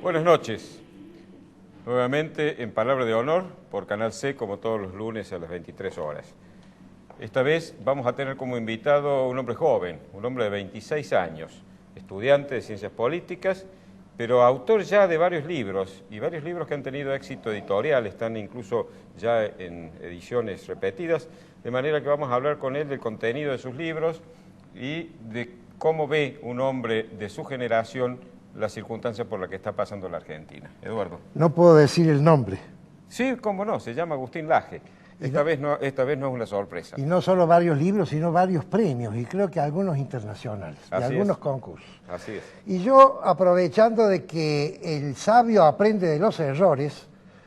Buenas noches. Nuevamente en Palabra de Honor por Canal C, como todos los lunes a las 23 horas. Esta vez vamos a tener como invitado a un hombre joven, un hombre de 26 años, estudiante de Ciencias Políticas, pero autor ya de varios libros, y varios libros que han tenido éxito editorial, están incluso ya en ediciones repetidas, de manera que vamos a hablar con él del contenido de sus libros y de cómo ve un hombre de su generación la circunstancia por la que está pasando la Argentina. Eduardo. No puedo decir el nombre. Sí, cómo no, se llama Agustín Laje. Esta vez no es una sorpresa. Y no solo varios libros, sino varios premios, y creo que algunos internacionales, y algunos concursos. Así es. Y yo, aprovechando de que el sabio aprende de los errores,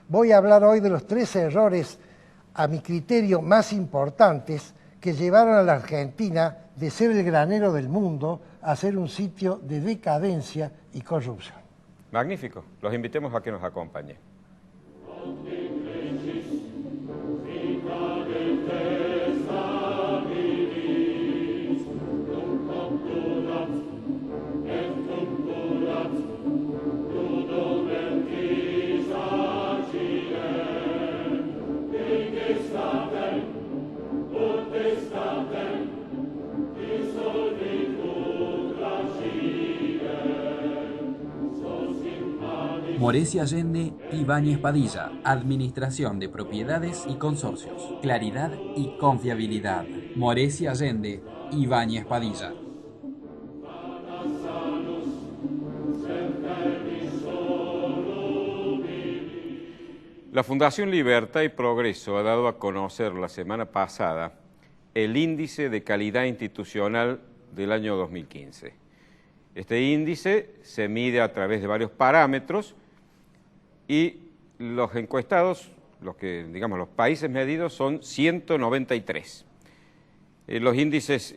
voy a hablar hoy de los 3 errores, a mi criterio, más importantes que llevaron a la Argentina de ser el granero del mundo a ser un sitio de decadencia y corrupción. Magnífico. Los invitemos a que nos acompañen. Morecia Allende, Ibáñez Padilla, Administración de Propiedades y Consorcios. Claridad y confiabilidad. Morecia Allende, Ibáñez Padilla. La Fundación Libertad y Progreso ha dado a conocer la semana pasada el Índice de Calidad Institucional del año 2015. Este índice se mide a través de varios parámetros y los encuestados, los países medidos son 193. Los índices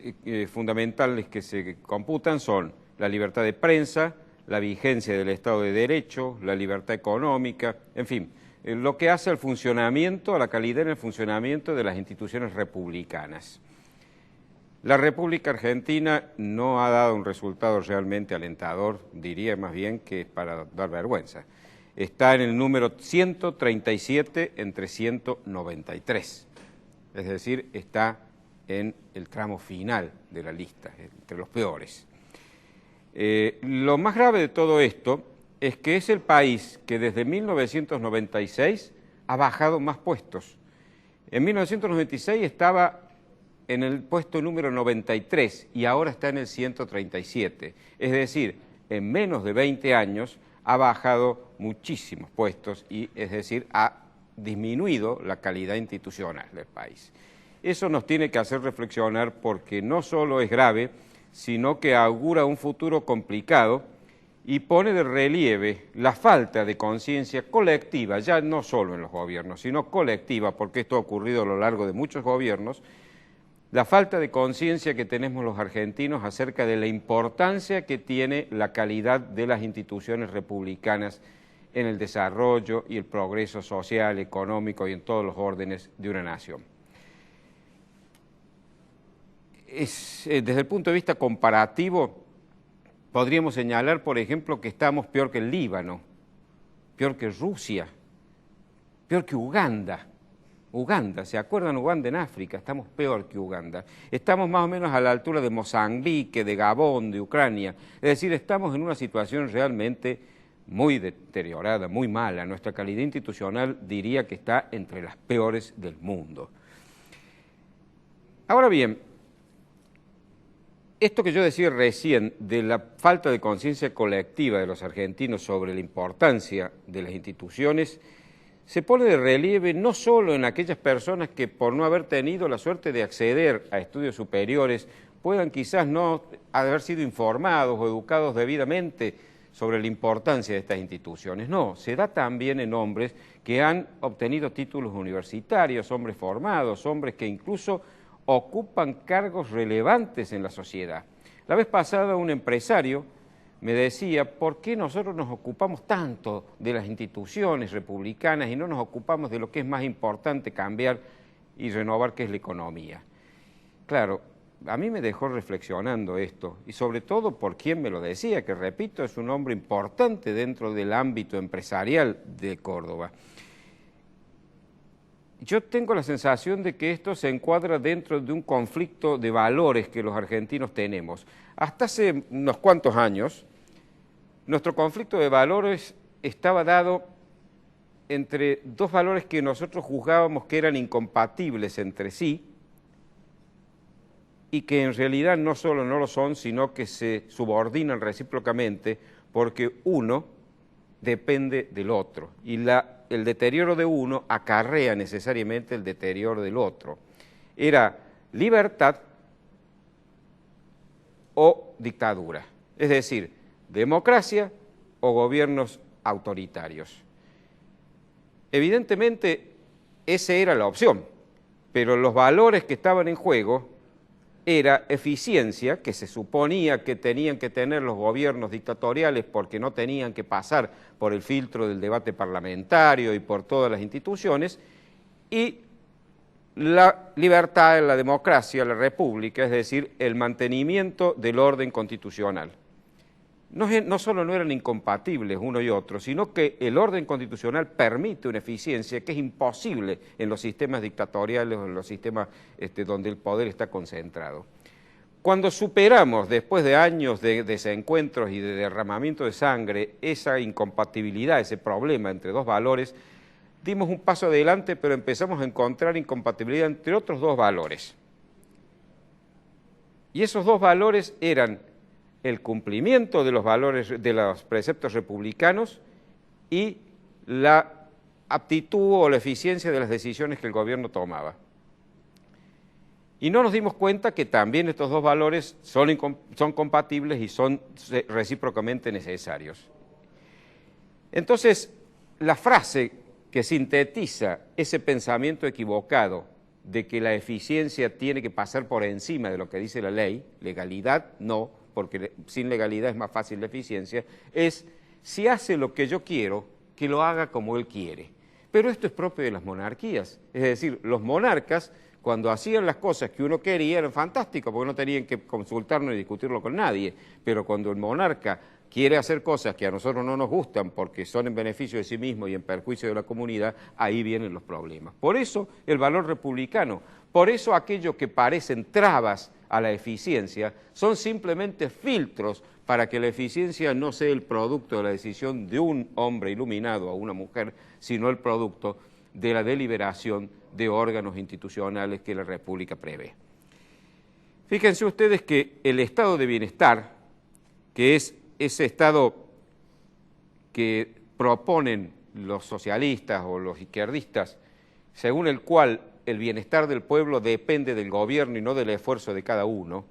fundamentales que se computan son la libertad de prensa, la vigencia del Estado de Derecho, la libertad económica, en fin, lo que hace al funcionamiento, a la calidad en el funcionamiento de las instituciones republicanas. La República Argentina no ha dado un resultado realmente alentador, diría más bien que es para dar vergüenza. Está en el número 137 entre 193, es decir, está en el tramo final de la lista, entre los peores. Lo más grave de todo esto es que es el país que desde 1996 ha bajado más puestos. En 1996 estaba en el puesto número 93 y ahora está en el 137. Es decir, en menos de 20 años ha bajado muchísimos puestos y, es decir, ha disminuido la calidad institucional del país. Eso nos tiene que hacer reflexionar porque no solo es grave, sino que augura un futuro complicado y pone de relieve la falta de conciencia colectiva, ya no solo en los gobiernos, sino colectiva, porque esto ha ocurrido a lo largo de muchos gobiernos, la falta de conciencia que tenemos los argentinos acerca de la importancia que tiene la calidad de las instituciones republicanas en el desarrollo y el progreso social, económico y en todos los órdenes de una nación. Desde el punto de vista comparativo, podríamos señalar, por ejemplo, que estamos peor que el Líbano, peor que Rusia, peor que Uganda. Uganda, ¿se acuerdan? Uganda en África, estamos peor que Uganda. Estamos más o menos a la altura de Mozambique, de Gabón, de Ucrania. Es decir, estamos en una situación realmente muy deteriorada, muy mala. Nuestra calidad institucional diría que está entre las peores del mundo. Ahora bien, esto que yo decía recién de la falta de conciencia colectiva de los argentinos sobre la importancia de las instituciones se pone de relieve no solo en aquellas personas que por no haber tenido la suerte de acceder a estudios superiores puedan quizás no haber sido informados o educados debidamente sobre la importancia de estas instituciones. No, se da también en hombres que han obtenido títulos universitarios, hombres formados, hombres que incluso ocupan cargos relevantes en la sociedad. La vez pasada un empresario me decía, ¿por qué nosotros nos ocupamos tanto de las instituciones republicanas y no nos ocupamos de lo que es más importante cambiar y renovar, que es la economía? Claro, a mí me dejó reflexionando esto, y sobre todo por quien me lo decía, que repito, es un hombre importante dentro del ámbito empresarial de Córdoba. Yo tengo la sensación de que esto se encuadra dentro de un conflicto de valores que los argentinos tenemos. Hasta hace unos cuantos años, nuestro conflicto de valores estaba dado entre dos valores que nosotros juzgábamos que eran incompatibles entre sí y que en realidad no solo no lo son, sino que se subordinan recíprocamente porque uno depende del otro y el deterioro de uno acarrea necesariamente el deterioro del otro. Era libertad o dictadura, es decir, democracia o gobiernos autoritarios. Evidentemente, esa era la opción, pero los valores que estaban en juego era eficiencia, que se suponía que tenían que tener los gobiernos dictatoriales porque no tenían que pasar por el filtro del debate parlamentario y por todas las instituciones, y la libertad, la democracia, la república, es decir, el mantenimiento del orden constitucional. No solo no eran incompatibles uno y otro, sino que el orden constitucional permite una eficiencia que es imposible en los sistemas dictatoriales o en los sistemas donde el poder está concentrado. Cuando superamos, después de años de desencuentros y de derramamiento de sangre, esa incompatibilidad, ese problema entre dos valores, dimos un paso adelante, pero empezamos a encontrar incompatibilidad entre otros dos valores. Y esos dos valores eran el cumplimiento de los valores, de los preceptos republicanos y la aptitud o la eficiencia de las decisiones que el gobierno tomaba. Y no nos dimos cuenta que también estos dos valores son compatibles y son recíprocamente necesarios. Entonces, la frase que sintetiza ese pensamiento equivocado de que la eficiencia tiene que pasar por encima de lo que dice la ley, legalidad no, porque sin legalidad es más fácil la eficiencia, es si hace lo que yo quiero, que lo haga como él quiere. Pero esto es propio de las monarquías, es decir, los monarcas cuando hacían las cosas que uno quería eran fantásticos porque no tenían que consultarlo ni discutirlo con nadie, pero cuando el monarca quiere hacer cosas que a nosotros no nos gustan porque son en beneficio de sí mismo y en perjuicio de la comunidad, ahí vienen los problemas. Por eso el valor republicano, por eso aquello que parecen trabas a la eficiencia son simplemente filtros para que la eficiencia no sea el producto de la decisión de un hombre iluminado o una mujer, sino el producto de la deliberación de órganos institucionales que la República prevé. Fíjense ustedes que el estado de bienestar, que es ese estado que proponen los socialistas o los izquierdistas, según el cual el bienestar del pueblo depende del gobierno y no del esfuerzo de cada uno,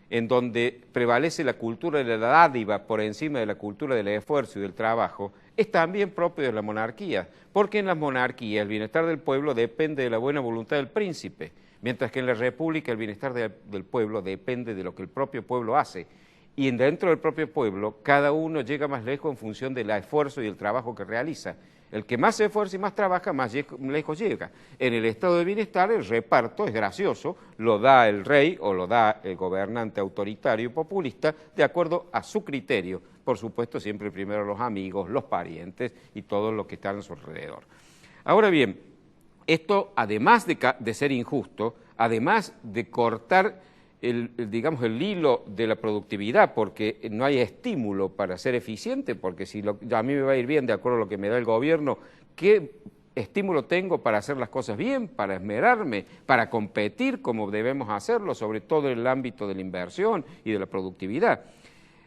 en donde prevalece la cultura de la dádiva por encima de la cultura del esfuerzo y del trabajo, es también propio de la monarquía, porque en las monarquías el bienestar del pueblo depende de la buena voluntad del príncipe, mientras que en la república el bienestar del pueblo depende de lo que el propio pueblo hace. Y dentro del propio pueblo, cada uno llega más lejos en función del esfuerzo y el trabajo que realiza. El que más se esfuerza y más trabaja, más lejos llega. En el estado de bienestar, el reparto es gracioso, lo da el rey o lo da el gobernante autoritario y populista, de acuerdo a su criterio. Por supuesto, siempre primero los amigos, los parientes y todos los que están a su alrededor. Ahora bien, esto, además de ser injusto, además de cortar digamos, el hilo de la productividad, porque no hay estímulo para ser eficiente, porque si a mí me va a ir bien de acuerdo a lo que me da el gobierno, ¿qué estímulo tengo para hacer las cosas bien, para esmerarme, para competir como debemos hacerlo, sobre todo en el ámbito de la inversión y de la productividad?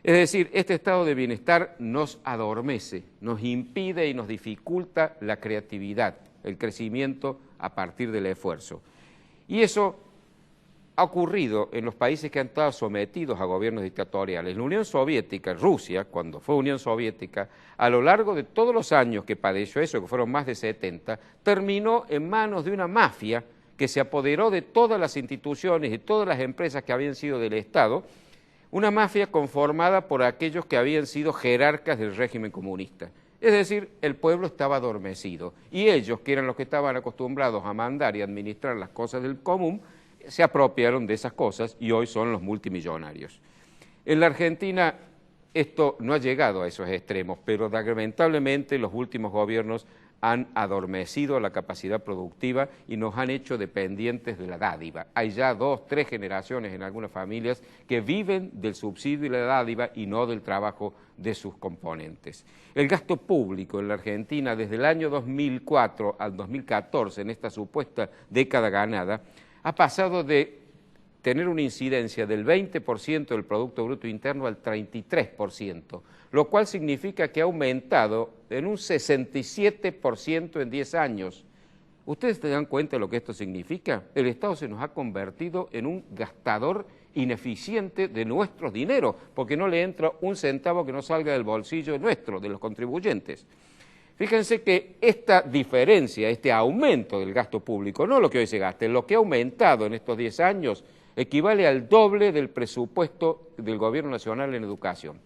Es decir, este estado de bienestar nos adormece, nos impide y nos dificulta la creatividad, el crecimiento a partir del esfuerzo. Y eso ha ocurrido en los países que han estado sometidos a gobiernos dictatoriales. La Unión Soviética, Rusia, cuando fue Unión Soviética, a lo largo de todos los años que padeció eso, que fueron más de 70, terminó en manos de una mafia que se apoderó de todas las instituciones y todas las empresas que habían sido del Estado, una mafia conformada por aquellos que habían sido jerarcas del régimen comunista. Es decir, el pueblo estaba adormecido y ellos, que eran los que estaban acostumbrados a mandar y administrar las cosas del común, se apropiaron de esas cosas y hoy son los multimillonarios. En la Argentina esto no ha llegado a esos extremos, pero lamentablemente los últimos gobiernos han adormecido la capacidad productiva y nos han hecho dependientes de la dádiva. Hay ya 2, 3 generaciones en algunas familias que viven del subsidio y la dádiva y no del trabajo de sus componentes. El gasto público en la Argentina desde el año 2004 al 2014, en esta supuesta década ganada, ha pasado de tener una incidencia del 20% del Producto Bruto Interno al 33%, lo cual significa que ha aumentado en un 67% en 10 años. ¿Ustedes se dan cuenta de lo que esto significa? El Estado se nos ha convertido en un gastador ineficiente de nuestros dineros, porque no le entra un centavo que no salga del bolsillo nuestro, de los contribuyentes. Fíjense que esta diferencia, este aumento del gasto público, no lo que hoy se gaste, lo que ha aumentado en estos 10 años, equivale al doble del presupuesto del Gobierno Nacional en educación,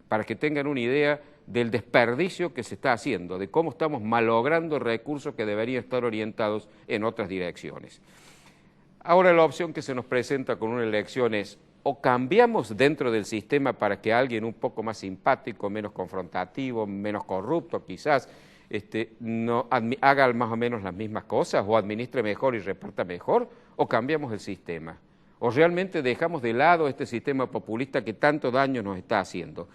para que tengan una idea del desperdicio que se está haciendo, de cómo estamos malogrando recursos que deberían estar orientados en otras direcciones. Ahora la opción que se nos presenta con una elección es o cambiamos dentro del sistema para que alguien un poco más simpático, menos confrontativo, menos corrupto quizás, haga más o menos las mismas cosas o administre mejor y reparta mejor, o cambiamos el sistema, o realmente dejamos de lado este sistema populista que tanto daño nos está haciendo,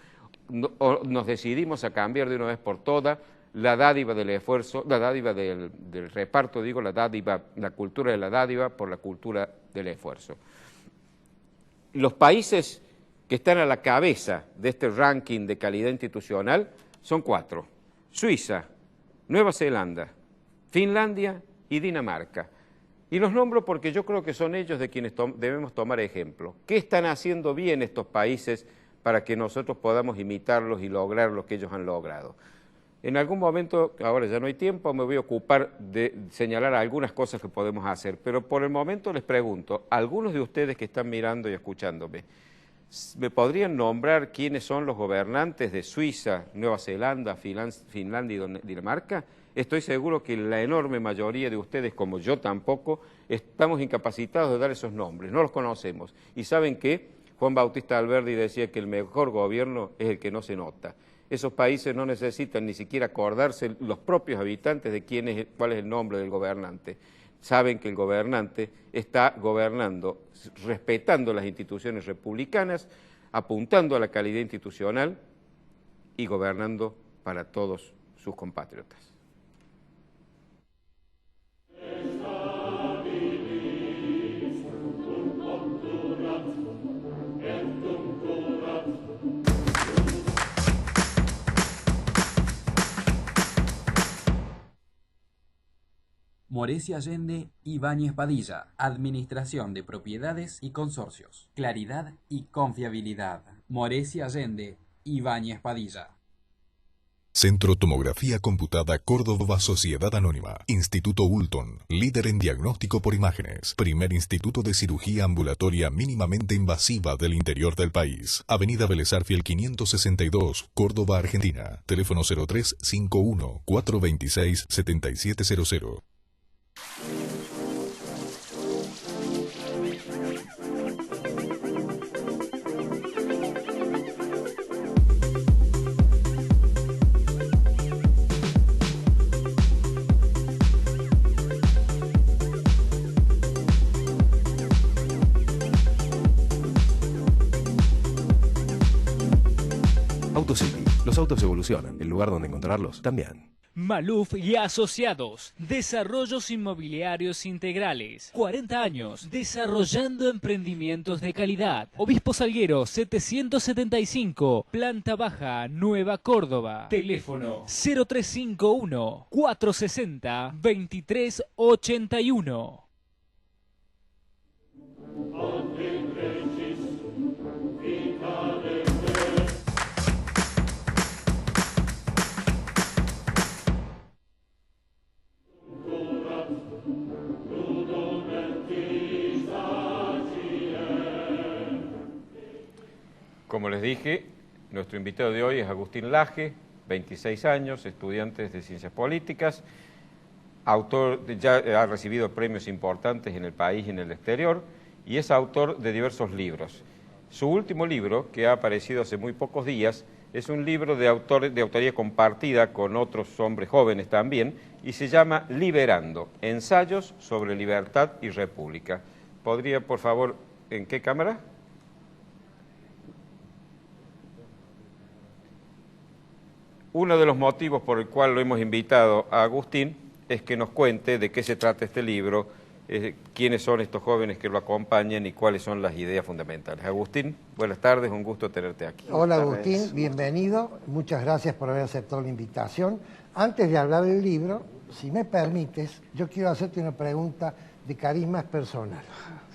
o nos decidimos a cambiar de una vez por todas la dádiva del esfuerzo, la dádiva del reparto, digo, la cultura de la dádiva por la cultura del esfuerzo. Los países que están a la cabeza de este ranking de calidad institucional son 4, Suiza, Nueva Zelanda, Finlandia y Dinamarca. Y los nombro porque yo creo que son ellos de quienes debemos tomar ejemplo. ¿Qué están haciendo bien estos países para que nosotros podamos imitarlos y lograr lo que ellos han logrado? En algún momento, ahora ya no hay tiempo, me voy a ocupar de señalar algunas cosas que podemos hacer, pero por el momento les pregunto, algunos de ustedes que están mirando y escuchándome, ¿me podrían nombrar quiénes son los gobernantes de Suiza, Nueva Zelanda, Finlandia y Dinamarca? Estoy seguro que la enorme mayoría de ustedes, como yo tampoco, estamos incapacitados de dar esos nombres, no los conocemos. Y ¿saben qué? Juan Bautista Alberdi decía que el mejor gobierno es el que no se nota. Esos países no necesitan ni siquiera acordarse los propios habitantes de cuál es el nombre del gobernante. Saben que el gobernante está gobernando, respetando las instituciones republicanas, apuntando a la calidad institucional y gobernando para todos sus compatriotas. Moresi Allende, Ibáñez Padilla, Administración de Propiedades y Consorcios, Claridad y Confiabilidad. Moresi Allende, Ibáñez Padilla. Centro Tomografía Computada Córdoba Sociedad Anónima. Instituto Hulton, líder en diagnóstico por imágenes. Primer instituto de cirugía ambulatoria mínimamente invasiva del interior del país. Avenida Vélez Arfiel 562, Córdoba, Argentina. Teléfono 0351 426 7700. AutoCity. Los autos evolucionan. El lugar donde encontrarlos también. Maluf y Asociados, desarrollos inmobiliarios integrales, 40 años, desarrollando emprendimientos de calidad. Obispo Salguero 775, planta baja, Nueva Córdoba. Teléfono 0351 460 2381. Como les dije, nuestro invitado de hoy es Agustín Laje, 26 años, estudiante de Ciencias Políticas. ya ha recibido premios importantes en el país y en el exterior, y es autor de diversos libros. Su último libro, que ha aparecido hace muy pocos días, es un libro de autoría compartida con otros hombres jóvenes también, y se llama Liberando, ensayos sobre libertad y república. ¿Podría, por favor, en qué cámara? Uno de los motivos por el cual lo hemos invitado a Agustín es que nos cuente de qué se trata este libro, quiénes son estos jóvenes que lo acompañan y cuáles son las ideas fundamentales. Agustín, buenas tardes, un gusto tenerte aquí. Hola Agustín, bienvenido, muchas gracias por haber aceptado la invitación. Antes de hablar del libro, si me permites, yo quiero hacerte una pregunta de carisma personal.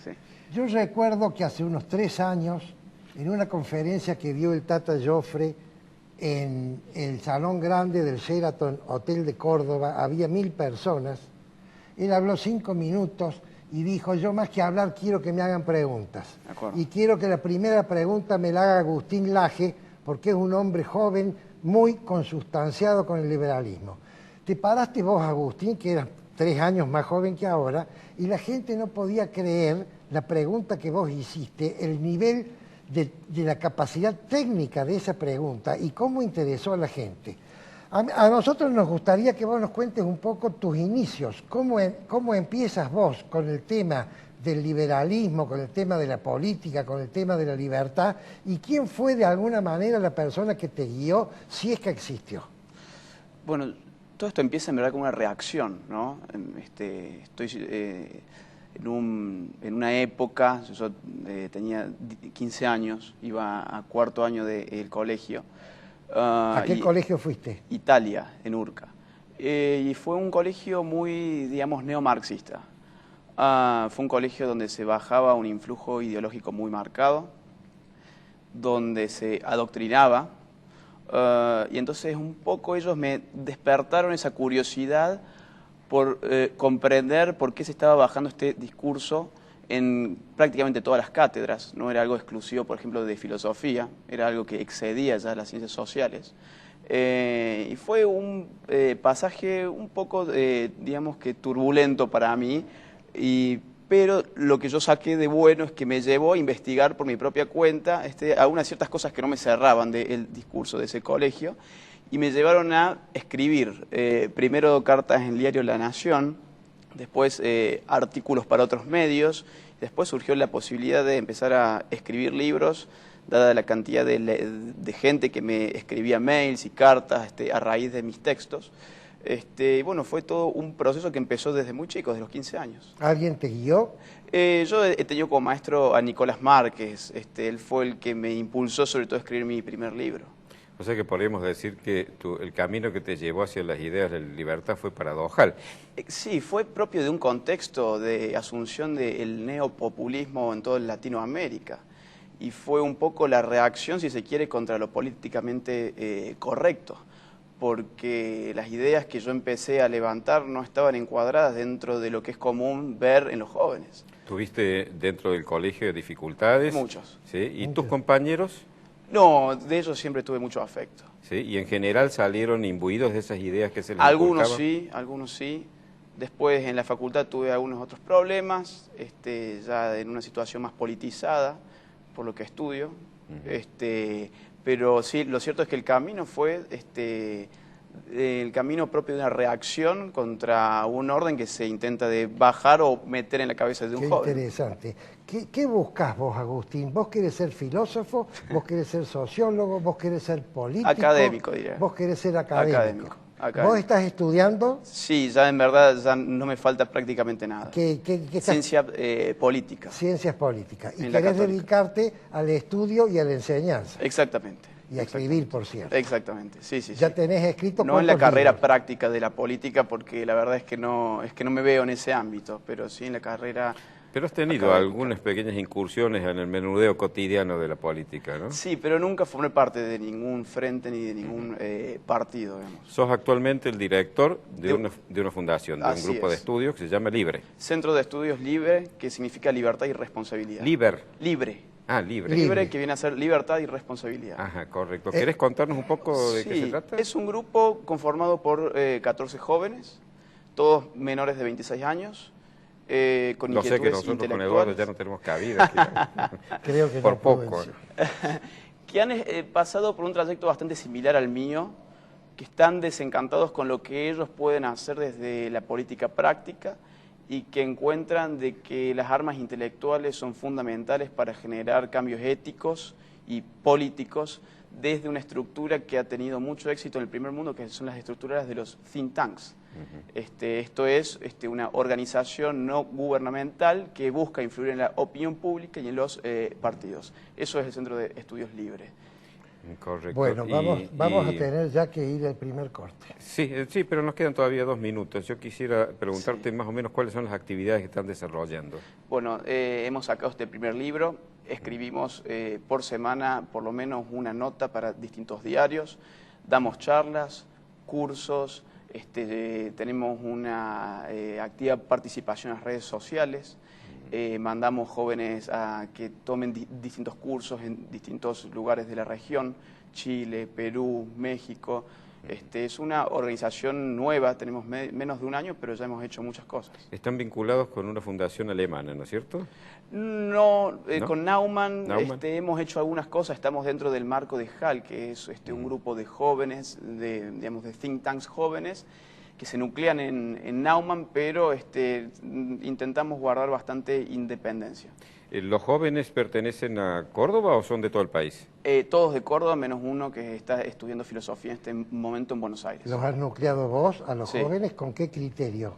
Sí. Yo recuerdo que hace unos 3 años, en una conferencia que dio el Tata Joffre en el Salón Grande del Sheraton Hotel de Córdoba, había 1000 personas. Él habló 5 minutos y dijo, yo más que hablar quiero que me hagan preguntas. Y quiero que la primera pregunta me la haga Agustín Laje, porque es un hombre joven, muy consustanciado con el liberalismo. Te paraste vos, Agustín, que eras 3 años más joven que ahora, y la gente no podía creer la pregunta que vos hiciste, el nivel de la capacidad técnica de esa pregunta y cómo interesó a la gente. A nosotros nos gustaría que vos nos cuentes un poco tus inicios, cómo empiezas vos con el tema del liberalismo, con el tema de la política, con el tema de la libertad, y quién fue de alguna manera la persona que te guió, si es que existió. Bueno, todo esto empieza en verdad como una reacción, ¿no? Estoy en una época, yo tenía 15 años, iba a 4º año del colegio. ¿A qué colegio fuiste? Italia, en Urca. Y fue un colegio muy, digamos, neomarxista. Fue un colegio donde se bajaba un influjo ideológico muy marcado, donde se adoctrinaba, y entonces un poco ellos me despertaron esa curiosidad por comprender por qué se estaba bajando este discurso en prácticamente todas las cátedras. No era algo exclusivo, por ejemplo, de filosofía, era algo que excedía ya las ciencias sociales. Y fue un pasaje un poco, digamos que turbulento para mí, pero lo que yo saqué de bueno es que me llevó a investigar por mi propia cuenta algunas ciertas cosas que no me cerraban del discurso de ese colegio, y me llevaron a escribir primero cartas en el diario La Nación, después artículos para otros medios, después surgió la posibilidad de empezar a escribir libros, dada la cantidad de gente que me escribía mails y cartas a raíz de mis textos. Y bueno, fue todo un proceso que empezó desde muy chico, desde los 15 años. ¿Alguien te guió? Yo he tenido como maestro a Nicolás Márquez, él fue el que me impulsó sobre todo a escribir mi primer libro. O sea que podríamos decir que el camino que te llevó hacia las ideas de la libertad fue paradojal. Sí, fue propio de un contexto de asunción del neopopulismo en toda Latinoamérica. Y fue un poco la reacción, si se quiere, contra lo políticamente correcto. Porque las ideas que yo empecé a levantar no estaban encuadradas dentro de lo que es común ver en los jóvenes. ¿Tuviste dentro del colegio dificultades? Muchos. ¿Sí? ¿Y tus compañeros? No, de ellos siempre tuve mucho afecto. ¿Sí? ¿Y en general salieron imbuidos de esas ideas que se les Algunos inculcaban? sí, algunos sí. Después en la facultad tuve algunos otros problemas, ya en una situación más politizada, por lo que estudio. Pero sí, lo cierto es que el camino fue el camino propio de una reacción contra un orden que se intenta de bajar o meter en la cabeza de un joven. Qué interesante. ¿Qué buscás vos, Agustín? ¿Vos querés ser filósofo? ¿Vos querés ser sociólogo? ¿Vos querés ser político? Académico, diría. ¿Vos querés ser académico? Académico. ¿Vos estás estudiando? Sí, ya en verdad ya no me falta prácticamente nada. ¿Qué estás... Ciencia política. Ciencias políticas. Y En la querés Católica. dedicarte al estudio y a la enseñanza. Exactamente. Y a escribir, por cierto. Exactamente, sí. Ya tenés escrito. No en la carrera libros? práctica de la política, porque la verdad es que no me veo en ese ámbito, pero sí en la carrera. Pero has tenido algunas pequeñas incursiones en el menudeo cotidiano de la política, ¿no? Sí, pero nunca formé parte de ningún frente ni de ningún partido, digamos. Sos actualmente el director de una fundación, de un grupo de estudios que se llama Libre. Centro de Estudios Libre, que significa libertad y responsabilidad. Libre. Ah, Libre. Libre, que viene a ser libertad y responsabilidad. Ajá, correcto. ¿Querés contarnos un poco de qué se trata? Es un grupo conformado por 14 jóvenes, todos menores de 26 años, con No sé que inquietudes nosotros con Eduardo intelectuales. ya no tenemos cabida. Creo que por no puedo poco. decir. Que han pasado por un trayecto bastante similar al mío, que están desencantados con lo que ellos pueden hacer desde la política práctica y que encuentran de que las armas intelectuales son fundamentales para generar cambios éticos y políticos desde una estructura que ha tenido mucho éxito en el primer mundo, que son las estructuras de los think tanks. Esto es una organización no gubernamental que busca influir en la opinión pública y en los partidos. Eso es el Centro de Estudios Libres. Correcto. Bueno, vamos a tener ya que ir al primer corte. Sí, pero nos quedan todavía 2 minutos. Yo quisiera preguntarte más o menos cuáles son las actividades que están desarrollando. Bueno, hemos sacado este primer libro, escribimos por semana por lo menos una nota para distintos diarios, damos charlas, cursos, tenemos una activa participación en las redes sociales, mandamos jóvenes a que tomen distintos cursos en distintos lugares de la región, Chile, Perú, México. Es una organización nueva, tenemos menos de un año, pero ya hemos hecho muchas cosas. Están vinculados con una fundación alemana, ¿no es cierto? No, ¿No? Con Naumann, Naumann. Hemos hecho algunas cosas, estamos dentro del marco de HAL, que es un grupo de jóvenes, de think tanks jóvenes, que se nuclean en Naumann, pero intentamos guardar bastante independencia. ¿Los jóvenes pertenecen a Córdoba o son de todo el país? Todos de Córdoba, menos uno que está estudiando filosofía en este momento en Buenos Aires. ¿Los has nucleado vos a los Sí. jóvenes? ¿Con qué criterio?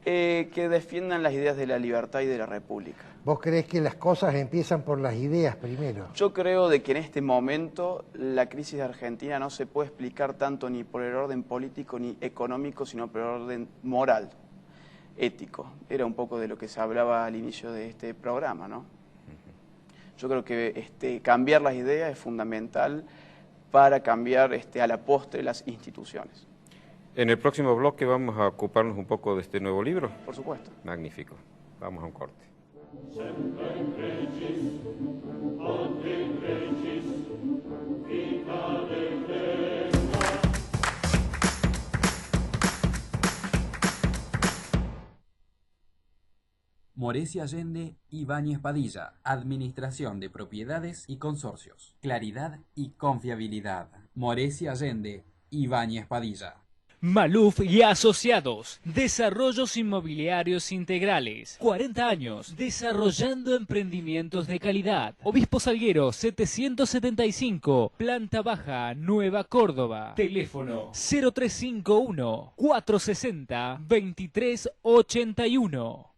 Que defiendan las ideas de la libertad y de la república. ¿Vos creés que las cosas empiezan por las ideas primero? Yo creo de que en este momento la crisis de Argentina no se puede explicar tanto ni por el orden político ni económico, sino por el orden moral, ético. Era un poco de lo que se hablaba al inicio de este programa, ¿no? Yo creo que cambiar las ideas es fundamental para cambiar a la postre las instituciones. En el próximo bloque vamos a ocuparnos un poco de este nuevo libro. Por supuesto. Magnífico. Vamos a un corte. Morecia Allende, Ibáñez Padilla, Administración de Propiedades y Consorcios. Claridad y confiabilidad. Morecia Allende, Ibáñez Padilla. Maluf y Asociados, Desarrollos Inmobiliarios Integrales, 40 años, desarrollando emprendimientos de calidad. Obispo Salguero 775, Planta Baja, Nueva Córdoba. Teléfono 0351 460 2381.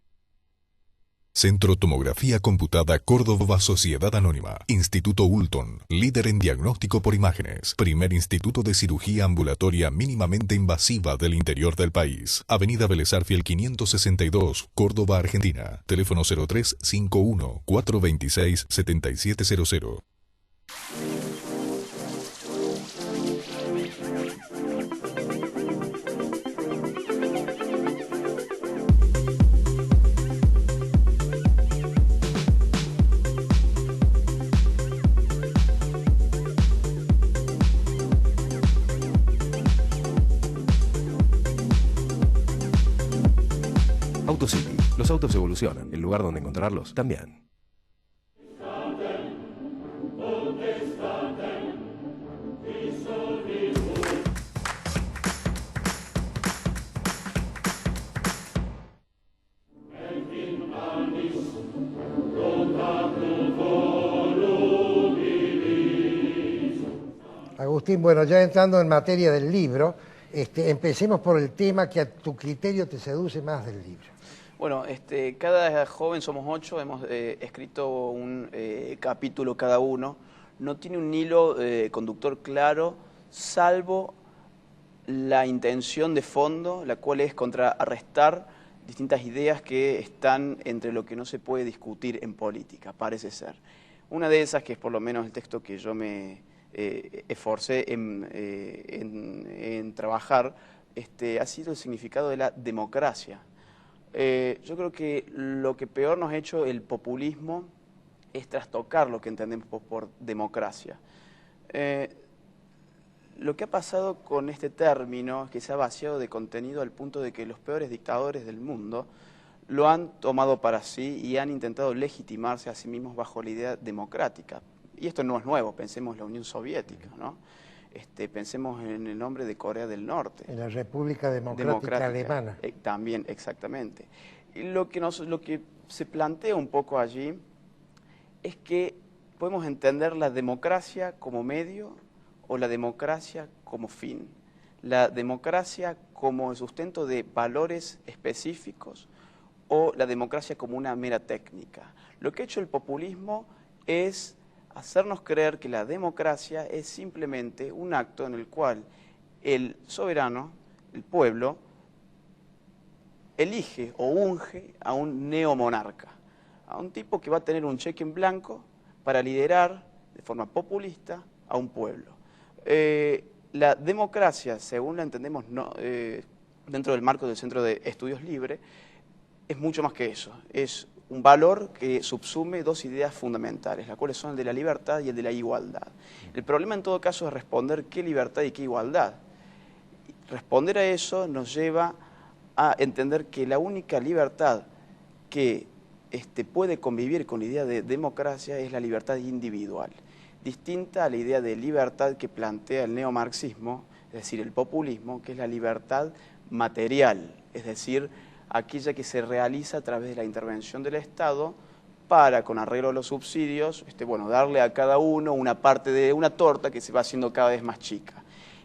Centro Tomografía Computada Córdoba Sociedad Anónima. Instituto Ulton, líder en diagnóstico por imágenes. Primer instituto de cirugía ambulatoria mínimamente invasiva del interior del país. Avenida Vélez Arfiel 562, Córdoba, Argentina. Teléfono 0351 426 7700. AutoCity. Los autos evolucionan. El lugar donde encontrarlos también. Agustín, bueno, ya entrando en materia del libro, empecemos por el tema que a tu criterio te seduce más del libro. Bueno, cada joven, somos 8, hemos escrito un capítulo cada uno. No tiene un hilo conductor claro, salvo la intención de fondo, la cual es contrarrestar distintas ideas que están entre lo que no se puede discutir en política, parece ser. Una de esas, que es por lo menos el texto que yo me esforcé en trabajar, ha sido el significado de la democracia. Yo creo que lo que peor nos ha hecho el populismo es trastocar lo que entendemos por democracia. lo que ha pasado con este término es que se ha vaciado de contenido al punto de que los peores dictadores del mundo lo han tomado para sí y han intentado legitimarse a sí mismos bajo la idea democrática. Y esto no es nuevo, pensemos en la Unión Soviética, ¿no? Pensemos en el nombre de Corea del Norte. En la República Democrática Alemana. También, exactamente. Y lo que se plantea un poco allí es que podemos entender la democracia como medio o la democracia como fin. La democracia como el sustento de valores específicos o la democracia como una mera técnica. Lo que ha hecho el populismo es hacernos creer que la democracia es simplemente un acto en el cual el soberano, el pueblo, elige o unge a un neomonarca, a un tipo que va a tener un cheque en blanco para liderar de forma populista a un pueblo. La democracia, según la entendemos dentro del marco del Centro de Estudios Libre, es mucho más que eso. Es un valor que subsume dos ideas fundamentales, las cuales son el de la libertad y el de la igualdad. El problema en todo caso es responder qué libertad y qué igualdad. Responder a eso nos lleva a entender que la única libertad que puede convivir con la idea de democracia es la libertad individual, distinta a la idea de libertad que plantea el neomarxismo, es decir, el populismo, que es la libertad material, es decir, aquella que se realiza a través de la intervención del Estado para, con arreglo a los subsidios, darle a cada uno una parte de una torta que se va haciendo cada vez más chica.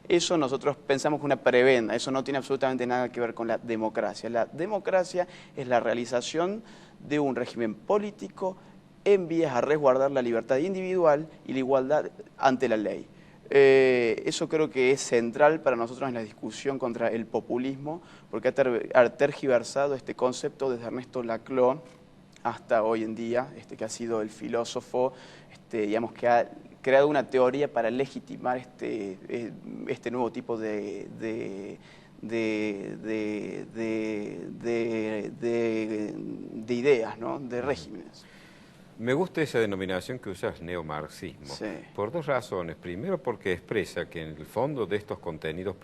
Eso nosotros pensamos que una prebenda, eso no tiene absolutamente nada que ver con la democracia. La democracia es la realización de un régimen político en vías a resguardar la libertad individual y la igualdad ante la ley. Eso creo que es central para nosotros en la discusión contra el populismo, porque ha tergiversado este concepto desde Ernesto Laclau hasta hoy en día, que ha sido el filósofo, digamos, que ha creado una teoría para legitimar este nuevo tipo de ideas, ¿no? De regímenes. Me gusta esa denominación que usas, neomarxismo, Sí. por dos razones. Primero, porque expresa que en el fondo de estos contenidos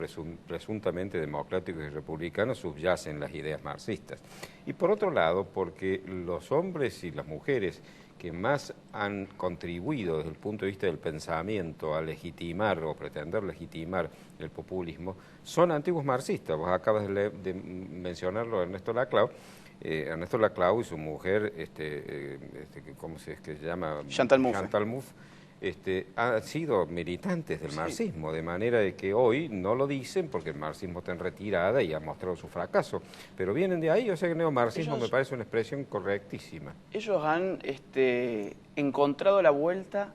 presuntamente democráticos y republicanos subyacen las ideas marxistas. Y por otro lado, porque los hombres y las mujeres que más han contribuido desde el punto de vista del pensamiento a legitimar o pretender legitimar el populismo son antiguos marxistas. Vos acabas de mencionarlo, Ernesto Laclau. Ernesto Laclau y su mujer, ¿cómo se llama? Chantal Mouffe. Chantal Mouffe, han sido militantes del marxismo, de manera de que hoy no lo dicen porque el marxismo está en retirada y ha mostrado su fracaso, pero vienen de ahí, o sea que el neomarxismo me parece una expresión correctísima. Ellos han encontrado la vuelta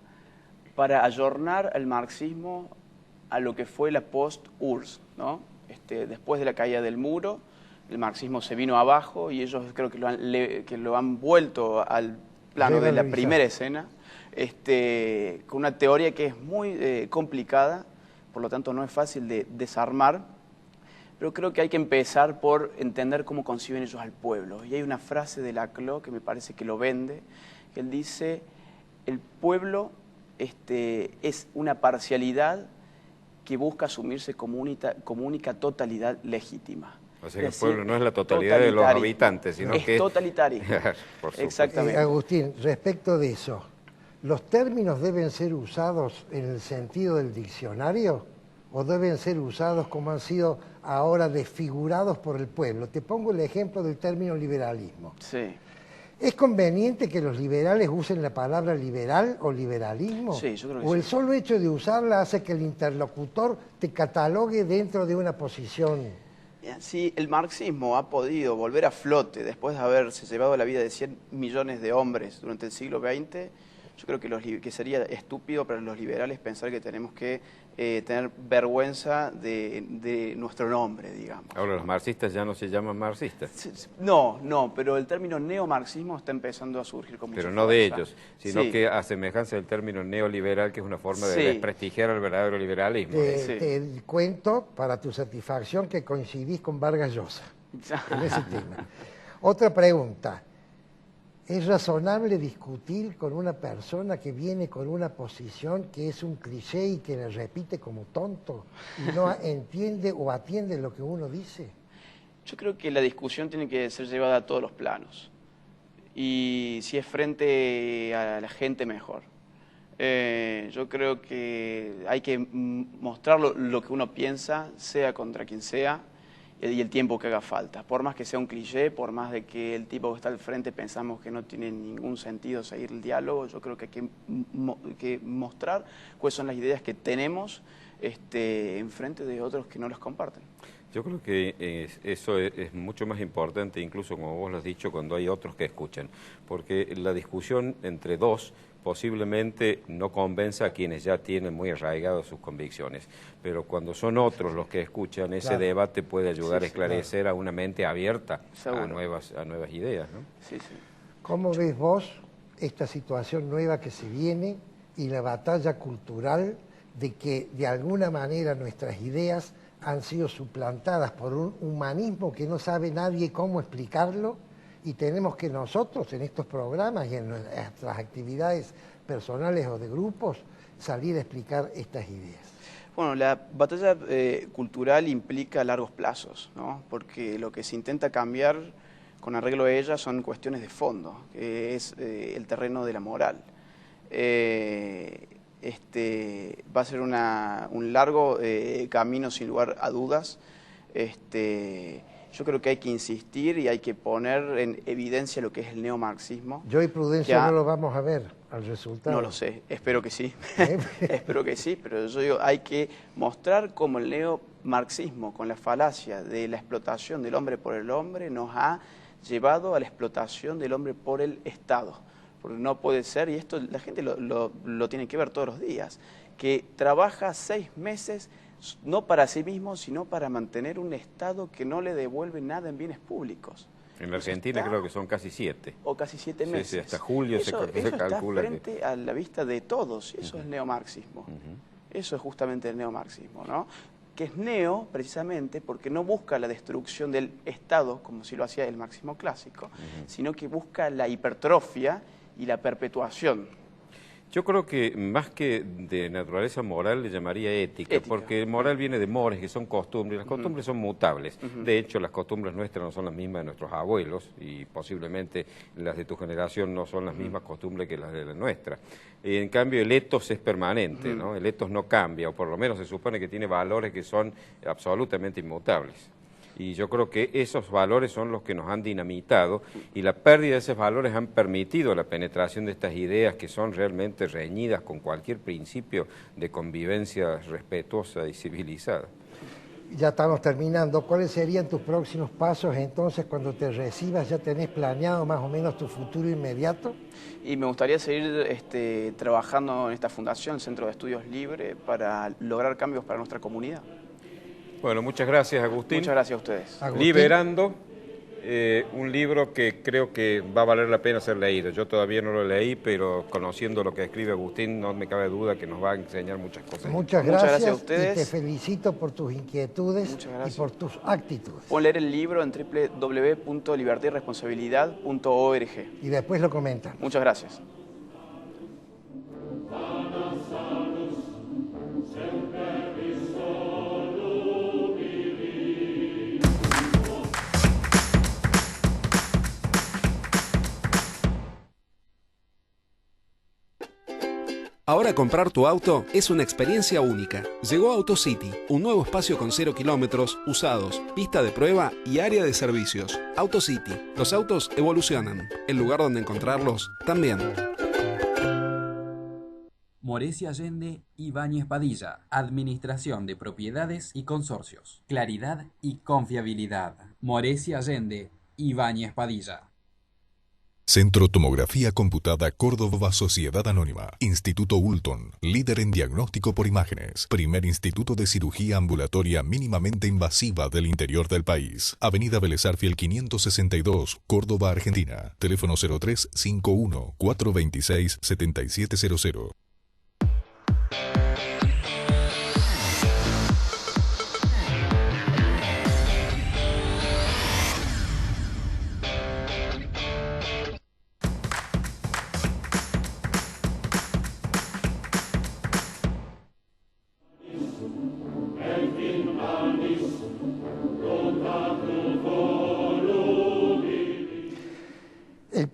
para ayornar al marxismo a lo que fue la post-URSS, ¿no? Después de la caída del muro, el marxismo se vino abajo y ellos creo que lo han vuelto al plano de la primera escena, con una teoría que es muy complicada, por lo tanto no es fácil de desarmar, pero creo que hay que empezar por entender cómo conciben ellos al pueblo. Y hay una frase de Laclau que me parece que lo vende, que él dice, el pueblo es una parcialidad que busca asumirse como única totalidad legítima. O sea que el pueblo no es la totalidad de los habitantes, sino que es totalitario. Por supuesto. Exactamente. Agustín, respecto de eso, ¿los términos deben ser usados en el sentido del diccionario o deben ser usados como han sido ahora desfigurados por el pueblo? Te pongo el ejemplo del término liberalismo. Sí. ¿Es conveniente que los liberales usen la palabra liberal o liberalismo? Sí, yo creo que ¿O el sí. solo hecho de usarla hace que el interlocutor te catalogue dentro de una posición? Si el marxismo ha podido volver a flote después de haberse llevado la vida de 100 millones de hombres durante el siglo XX, yo creo que sería estúpido para los liberales pensar que tenemos que tener vergüenza de nuestro nombre, digamos. Ahora, los marxistas ya no se llaman marxistas. No, pero el término neomarxismo está empezando a surgir con mucha Pero no de fuerza. ellos, sino Sí. que a semejanza del término neoliberal, que es una forma de Sí. desprestigiar al verdadero liberalismo. Te cuento, para tu satisfacción, que coincidís con Vargas Llosa en ese tema. Otra pregunta. ¿Es razonable discutir con una persona que viene con una posición que es un cliché y que le repite como tonto y no entiende o atiende lo que uno dice? Yo creo que la discusión tiene que ser llevada a todos los planos. Y si es frente a la gente, mejor. Yo creo que hay que mostrar lo que uno piensa, sea contra quien sea, y el tiempo que haga falta. Por más que sea un cliché, por más de que el tipo que está al frente pensamos que no tiene ningún sentido seguir el diálogo, yo creo que hay que mostrar cuáles son las ideas que tenemos en frente de otros que no las comparten. Yo creo que eso es mucho más importante, incluso como vos lo has dicho, cuando hay otros que escuchan, porque la discusión entre dos posiblemente no convenza a quienes ya tienen muy arraigadas sus convicciones, pero cuando son otros los que escuchan, ese debate puede ayudar a esclarecer a una mente abierta a nuevas ideas, ¿no? Sí, sí. ¿Cómo ves vos esta situación nueva que se viene y la batalla cultural de que de alguna manera nuestras ideas han sido suplantadas por un humanismo que no sabe nadie cómo explicarlo, y tenemos que nosotros en estos programas y en nuestras actividades personales o de grupos salir a explicar estas ideas? Bueno, la batalla cultural implica largos plazos, ¿no? Porque lo que se intenta cambiar con arreglo a ella son cuestiones de fondo, que es el terreno de la moral. Va a ser un largo camino sin lugar a dudas. Yo creo que hay que insistir y hay que poner en evidencia lo que es el neomarxismo. Yo y Prudencio no lo vamos a ver al resultado. No lo sé, espero que sí. Espero que sí, pero yo digo, hay que mostrar cómo el neomarxismo, con la falacia de la explotación del hombre por el hombre, nos ha llevado a la explotación del hombre por el Estado. Porque no puede ser, y esto la gente lo tiene que ver todos los días, que trabaja 6 meses no para sí mismo, sino para mantener un Estado que no le devuelve nada en bienes públicos. En la Argentina creo que son casi 7. O casi 7 meses. Sí, hasta julio se calcula. Está frente a la vista de todos, y eso es neomarxismo. Eso es justamente el neomarxismo, ¿no? Que es neo precisamente porque no busca la destrucción del Estado, como si lo hacía el marxismo clásico, sino que busca la hipertrofia y la perpetuación. Yo creo que más que de naturaleza moral le llamaría ética, porque moral viene de mores, que son costumbres, las costumbres son mutables. De hecho, las costumbres nuestras no son las mismas de nuestros abuelos, y posiblemente las de tu generación no son las mismas costumbres que las de la nuestra. En cambio, el etos es permanente, ¿no? El etos no cambia, o por lo menos se supone que tiene valores que son absolutamente inmutables. Y yo creo que esos valores son los que nos han dinamitado, y la pérdida de esos valores han permitido la penetración de estas ideas que son realmente reñidas con cualquier principio de convivencia respetuosa y civilizada. Ya estamos terminando. ¿Cuáles serían tus próximos pasos entonces cuando te recibas? ¿Ya tenés planeado más o menos tu futuro inmediato? Y me gustaría seguir trabajando en esta fundación, el Centro de Estudios Libre, para lograr cambios para nuestra comunidad. Bueno, muchas gracias, Agustín. Muchas gracias a ustedes. Agustín. Liberando, un libro que creo que va a valer la pena ser leído. Yo todavía no lo leí, pero conociendo lo que escribe Agustín, no me cabe duda que nos va a enseñar muchas cosas. Muchas gracias a ustedes. Y te felicito por tus inquietudes y por tus actitudes. Pueden leer el libro en www.libertadyresponsabilidad.org. Y después lo comentan. Muchas gracias. Ahora comprar tu auto es una experiencia única. Llegó AutoCity, un nuevo espacio con 0 kilómetros, usados, pista de prueba y área de servicios. AutoCity, los autos evolucionan. El lugar donde encontrarlos también. Morecia Allende y Ibáñez Padilla. Administración de Propiedades y Consorcios. Claridad y confiabilidad. Morecia Allende y Ibáñez Padilla. Centro Tomografía Computada Córdoba Sociedad Anónima. Instituto Ulton, líder en diagnóstico por imágenes. Primer instituto de cirugía ambulatoria mínimamente invasiva del interior del país. Avenida Vélez Arfiel 562, Córdoba, Argentina. Teléfono 0351 426 7700.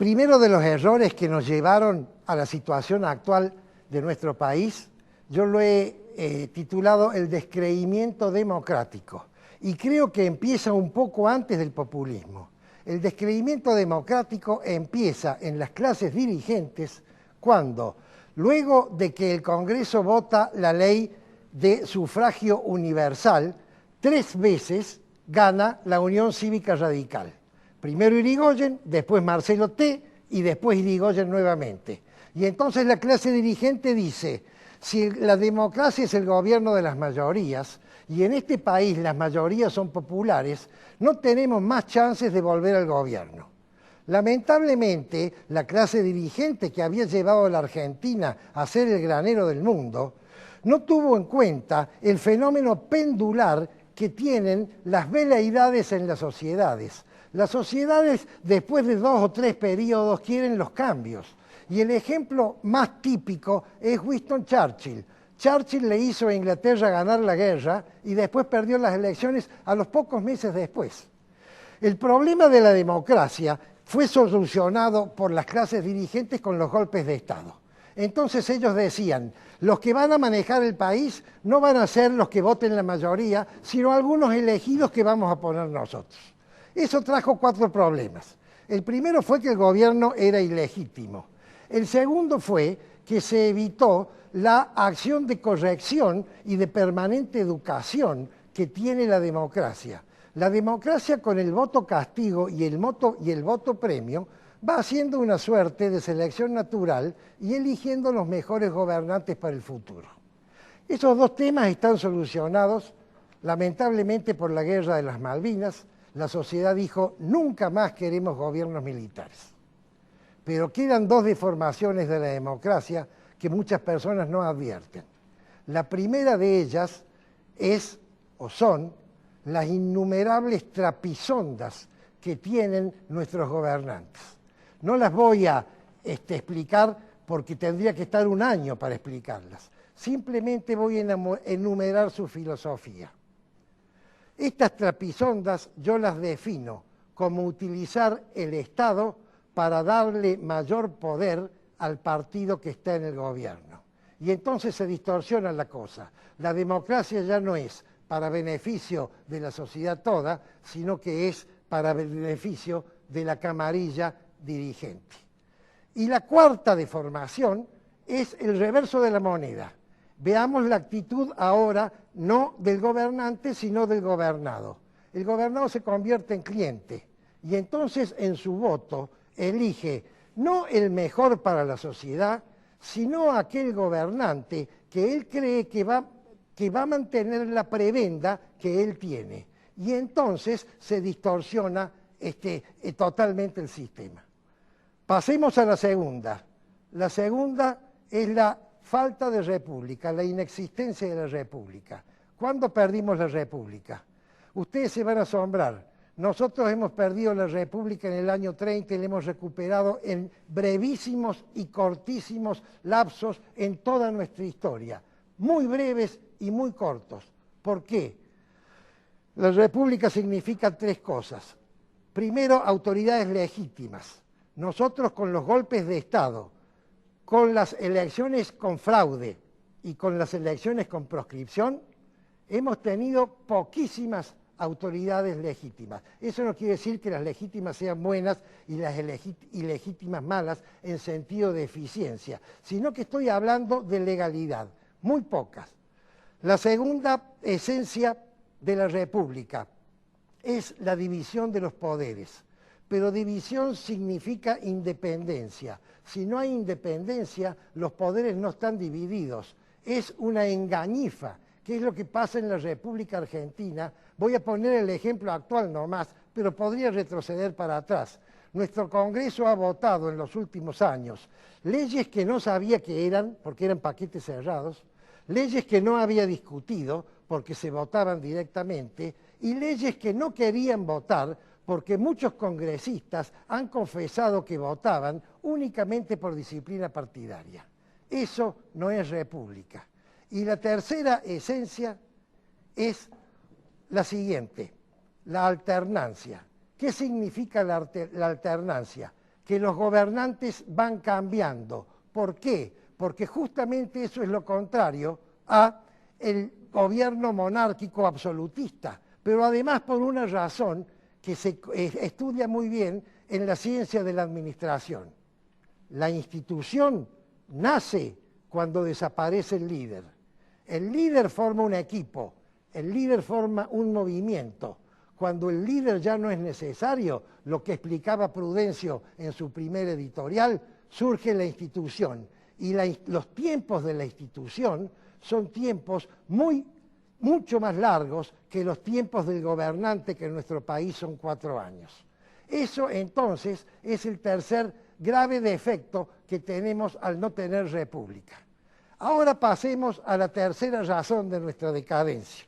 primero de los errores que nos llevaron a la situación actual de nuestro país, yo lo he titulado el descreimiento democrático. Y creo que empieza un poco antes del populismo. El descreimiento democrático empieza en las clases dirigentes cuando, luego de que el Congreso vota la ley de sufragio universal, 3 veces gana la Unión Cívica Radical. Primero Irigoyen, después Marcelo T. y después Irigoyen nuevamente. Y entonces la clase dirigente dice, si la democracia es el gobierno de las mayorías, y en este país las mayorías son populares, no tenemos más chances de volver al gobierno. Lamentablemente, la clase dirigente que había llevado a la Argentina a ser el granero del mundo, no tuvo en cuenta el fenómeno pendular que tienen las veleidades en las sociedades. Las sociedades, después de 2 o 3 periodos, quieren los cambios. Y el ejemplo más típico es Winston Churchill. Churchill le hizo a Inglaterra ganar la guerra y después perdió las elecciones a los pocos meses después. El problema de la democracia fue solucionado por las clases dirigentes con los golpes de Estado. Entonces ellos decían, los que van a manejar el país no van a ser los que voten la mayoría, sino algunos elegidos que vamos a poner nosotros. Eso trajo 4 problemas. El primero fue que el gobierno era ilegítimo. El segundo fue que se evitó la acción de corrección y de permanente educación que tiene la democracia. La democracia con el voto castigo y el voto premio va haciendo una suerte de selección natural y eligiendo los mejores gobernantes para el futuro. Esos 2 temas están solucionados, lamentablemente por la guerra de las Malvinas. La sociedad dijo, nunca más queremos gobiernos militares. Pero quedan 2 deformaciones de la democracia que muchas personas no advierten. La primera de ellas es, o son, las innumerables trapisondas que tienen nuestros gobernantes. No las voy a explicar porque tendría que estar un año para explicarlas. Simplemente voy a enumerar su filosofía. Estas trapisondas yo las defino como utilizar el Estado para darle mayor poder al partido que está en el gobierno. Y entonces se distorsiona la cosa. La democracia ya no es para beneficio de la sociedad toda, sino que es para beneficio de la camarilla dirigente. Y la cuarta deformación es el reverso de la moneda. Veamos la actitud ahora no del gobernante, sino del gobernado. El gobernado se convierte en cliente y entonces en su voto elige no el mejor para la sociedad, sino aquel gobernante que él cree que va a mantener la prebenda que él tiene. Y entonces se distorsiona totalmente el sistema. Pasemos a la segunda. La segunda es la falta de república, la inexistencia de la república. ¿Cuándo perdimos la república? Ustedes se van a asombrar. Nosotros hemos perdido la república en el año 30 y la hemos recuperado en brevísimos y cortísimos lapsos en toda nuestra historia. Muy breves y muy cortos. ¿Por qué? La república significa 3 cosas. Primero, autoridades legítimas. Nosotros con los golpes de Estado, con las elecciones con fraude y con las elecciones con proscripción, hemos tenido poquísimas autoridades legítimas. Eso no quiere decir que las legítimas sean buenas y las ilegítimas malas en sentido de eficiencia, sino que estoy hablando de legalidad, muy pocas. La segunda esencia de la República es la división de los poderes, pero división significa independencia. Si no hay independencia, los poderes no están divididos. Es una engañifa, que es lo que pasa en la República Argentina. Voy a poner el ejemplo actual nomás, pero podría retroceder para atrás. Nuestro Congreso ha votado en los últimos años leyes que no sabía que eran, porque eran paquetes cerrados, leyes que no había discutido, porque se votaban directamente, y leyes que no querían votar, porque muchos congresistas han confesado que votaban únicamente por disciplina partidaria. Eso no es república. Y la tercera esencia es la siguiente, la alternancia. ¿Qué significa la alternancia? Que que los gobernantes van cambiando. ¿Por qué? Porque justamente eso es lo contrario a el gobierno monárquico absolutista, pero además por una razón que se estudia muy bien en la ciencia de la administración. La institución nace cuando desaparece el líder. El líder forma un equipo, el líder forma un movimiento. Cuando el líder ya no es necesario, lo que explicaba Prudencio en su primer editorial, surge la institución. Y los tiempos de la institución son tiempos mucho más largos que los tiempos del gobernante, que en nuestro país son 4 años. Eso entonces es el tercer grave defecto que tenemos al no tener república. Ahora pasemos a la tercera razón de nuestra decadencia.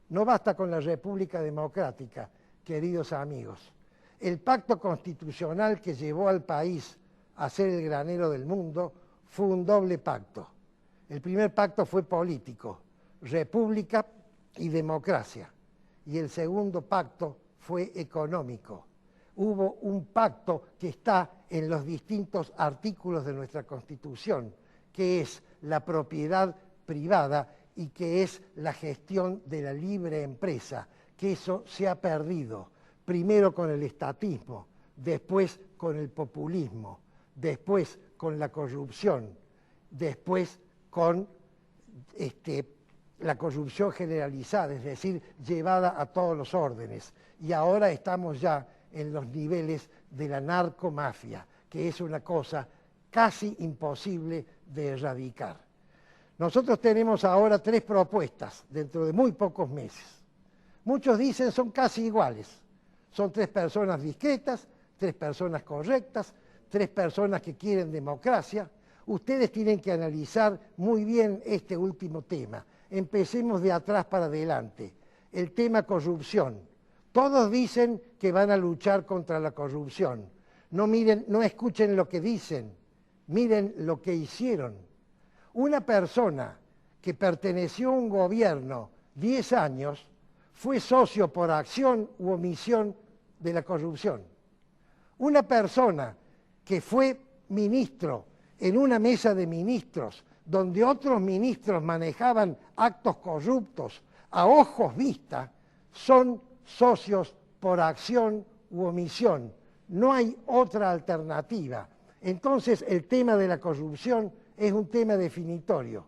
No basta con la República Democrática, queridos amigos. El pacto constitucional que llevó al país a ser el granero del mundo fue un doble pacto. El primer pacto fue político, república y democracia. Y el segundo pacto fue económico. Hubo un pacto que está en los distintos artículos de nuestra Constitución, que es la propiedad privada y que es la gestión de la libre empresa, que eso se ha perdido, primero con el estatismo, después con el populismo, después con la corrupción, después con la corrupción generalizada, es decir, llevada a todos los órdenes. Y ahora estamos ya en los niveles de la narcomafia, que es una cosa casi imposible de erradicar. Nosotros tenemos ahora 3 propuestas dentro de muy pocos meses. Muchos dicen son casi iguales. Son 3 personas discretas, 3 personas correctas, 3 personas que quieren democracia. Ustedes tienen que analizar muy bien este último tema. Empecemos de atrás para adelante. El tema corrupción. Todos dicen que van a luchar contra la corrupción. No escuchen lo que dicen, miren lo que hicieron. Una persona que perteneció a un gobierno 10 años fue socio por acción u omisión de la corrupción. Una persona que fue ministro en una mesa de ministros donde otros ministros manejaban actos corruptos a ojos vista, son socios por acción u omisión. No hay otra alternativa. Entonces el tema de la corrupción es un tema definitorio.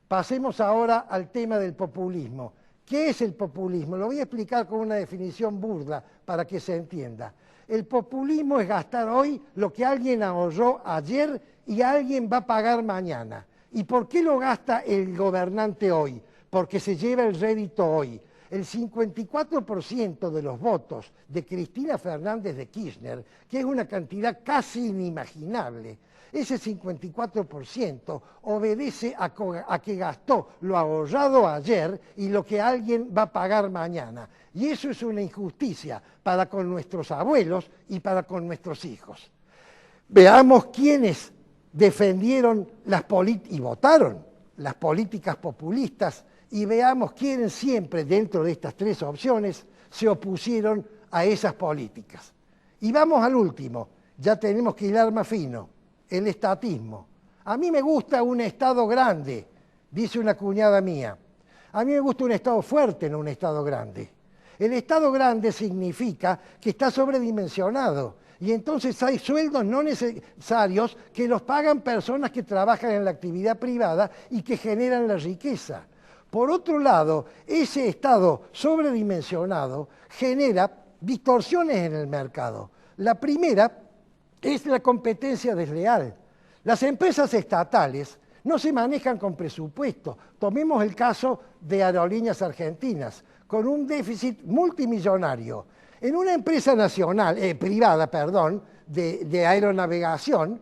Pasemos ahora al tema del populismo. ¿Qué es el populismo? Lo voy a explicar con una definición burda para que se entienda. El populismo es gastar hoy lo que alguien ahorró ayer y alguien va a pagar mañana. ¿Y por qué lo gasta el gobernante hoy? Porque se lleva el rédito hoy. El 54% de los votos de Cristina Fernández de Kirchner, que es una cantidad casi inimaginable, ese 54% obedece a que gastó lo ahorrado ayer y lo que alguien va a pagar mañana. Y eso es una injusticia para con nuestros abuelos y para con nuestros hijos. Veamos quiénes defendieron y votaron las políticas populistas y veamos quiénes siempre dentro de estas 3 opciones se opusieron a esas políticas. Y vamos al último, ya tenemos que hilar más fino. El estatismo. A mí me gusta un Estado grande, dice una cuñada mía. A mí me gusta un Estado fuerte, no un Estado grande. El Estado grande significa que está sobredimensionado y entonces hay sueldos no necesarios que los pagan personas que trabajan en la actividad privada y que generan la riqueza. Por otro lado, ese Estado sobredimensionado genera distorsiones en el mercado. La primera es la competencia desleal. Las empresas estatales no se manejan con presupuesto. Tomemos el caso de Aerolíneas Argentinas, con un déficit multimillonario. En una empresa privada de aeronavegación,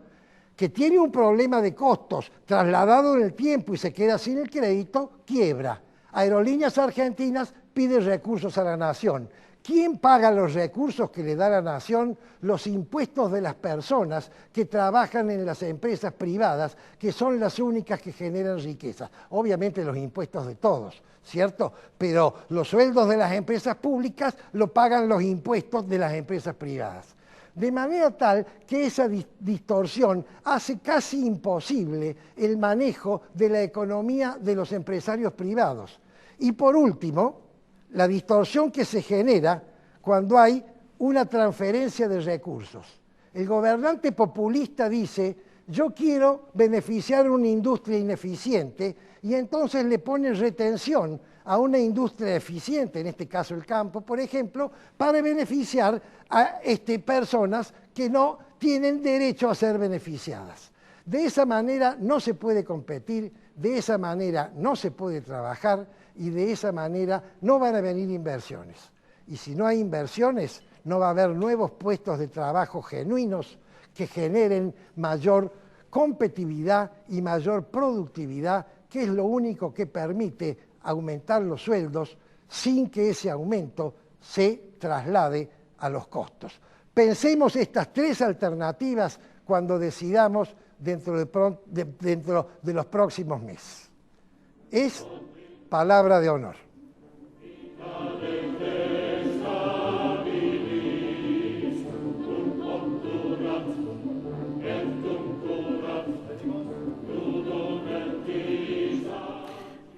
que tiene un problema de costos trasladado en el tiempo y se queda sin el crédito, quiebra. Aerolíneas Argentinas pide recursos a la nación. ¿Quién paga los recursos que le da la nación? Los impuestos de las personas que trabajan en las empresas privadas, que son las únicas que generan riqueza. Obviamente los impuestos de todos, ¿cierto? Pero los sueldos de las empresas públicas lo pagan los impuestos de las empresas privadas. de manera tal que esa distorsión hace casi imposible el manejo de la economía de los empresarios privados. Y por último, la distorsión que se genera cuando hay una transferencia de recursos. El gobernante populista dice: yo quiero beneficiar una industria ineficiente, y entonces le pone retención a una industria eficiente, en este caso el campo, por ejemplo, para beneficiar a personas que no tienen derecho a ser beneficiadas. De esa manera no se puede competir, de esa manera no se puede trabajar y de esa manera no van a venir inversiones. Y si no hay inversiones, no va a haber nuevos puestos de trabajo genuinos que generen mayor competitividad y mayor productividad, que es lo único que permite aumentar los sueldos sin que ese aumento se traslade a los costos. Pensemos estas tres alternativas cuando decidamos dentro de los próximos meses. Es palabra de honor.